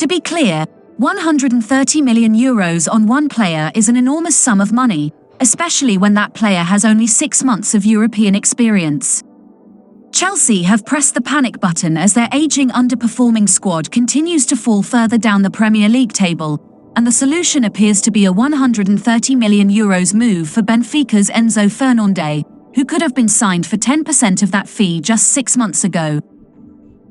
To be clear, €130 million on one player is an enormous sum of money, especially when that player has only 6 months of European experience. Chelsea have pressed the panic button as their aging, underperforming squad continues to fall further down the Premier League table, and the solution appears to be a €130 million move for Benfica's Enzo Fernández, who could have been signed for 10% of that fee just 6 months ago.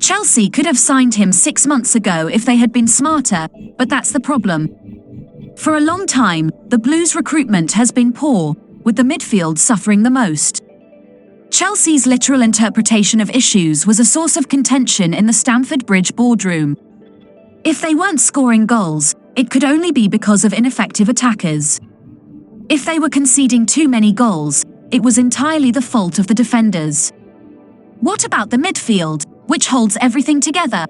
Chelsea could have signed him 6 months ago if they had been smarter, but that's the problem. For a long time, the Blues' recruitment has been poor, with the midfield suffering the most. Chelsea's literal interpretation of issues was a source of contention in the Stamford Bridge boardroom. If they weren't scoring goals, it could only be because of ineffective attackers. If they were conceding too many goals, it was entirely the fault of the defenders. What about the midfield, which holds everything together?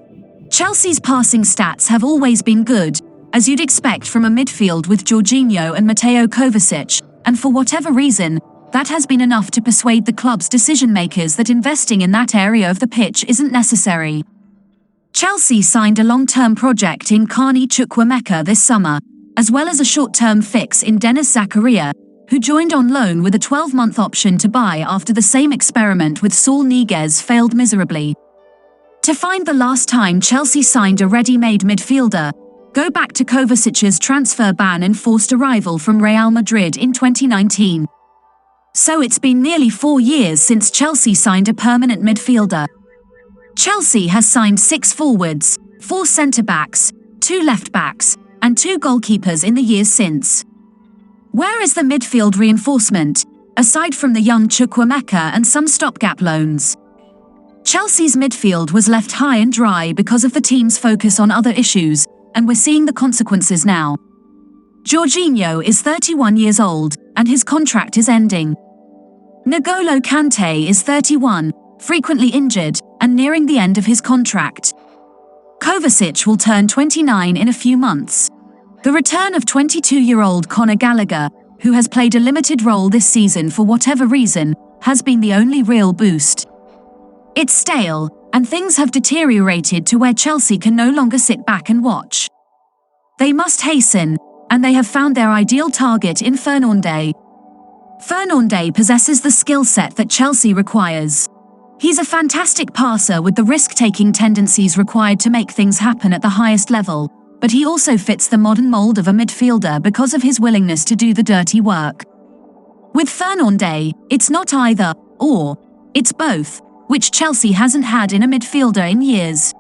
Chelsea's passing stats have always been good, as you'd expect from a midfield with Jorginho and Mateo Kovacic, and for whatever reason, that has been enough to persuade the club's decision-makers that investing in that area of the pitch isn't necessary. Chelsea signed a long-term project in Carney Chukwuemeka this summer, as well as a short-term fix in Dennis Zakaria, who joined on loan with a 12-month option to buy after the same experiment with Saul Niguez failed miserably. To find the last time Chelsea signed a ready-made midfielder, go back to Kovacic's transfer ban and forced arrival from Real Madrid in 2019. So it's been nearly 4 years since Chelsea signed a permanent midfielder. Chelsea has signed 6 forwards, 4 centre-backs, 2 left-backs, and 2 goalkeepers in the years since. Where is the midfield reinforcement, aside from the young Chukwuemeka and some stopgap loans? Chelsea's midfield was left high and dry because of the team's focus on other issues, and we're seeing the consequences now. Jorginho is 31 years old, and his contract is ending. N'Golo Kante is 31, frequently injured, and nearing the end of his contract. Kovacic will turn 29 in a few months. The return of 22-year-old Conor Gallagher, who has played a limited role this season for whatever reason, has been the only real boost. It's stale, and things have deteriorated to where Chelsea can no longer sit back and watch. They must hasten, and they have found their ideal target in Fernández. Fernández possesses the skill set that Chelsea requires. He's a fantastic passer with the risk-taking tendencies required to make things happen at the highest level, but he also fits the modern mold of a midfielder because of his willingness to do the dirty work. With Fernández, it's not either, or, it's both, which Chelsea hasn't had in a midfielder in years.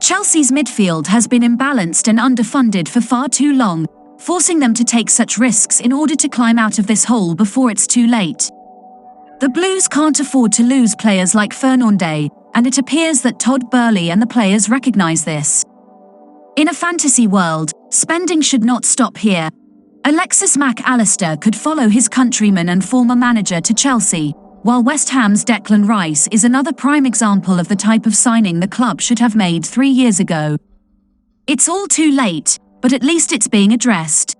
Chelsea's midfield has been imbalanced and underfunded for far too long, forcing them to take such risks in order to climb out of this hole before it's too late. The Blues can't afford to lose players like Fernández, and it appears that Todd Boehly and the players recognise this. In a fantasy world, spending should not stop here. Alexis Mac Allister could follow his countryman and former manager to Chelsea, while West Ham's Declan Rice is another prime example of the type of signing the club should have made 3 years ago. It's all too late, but at least it's being addressed.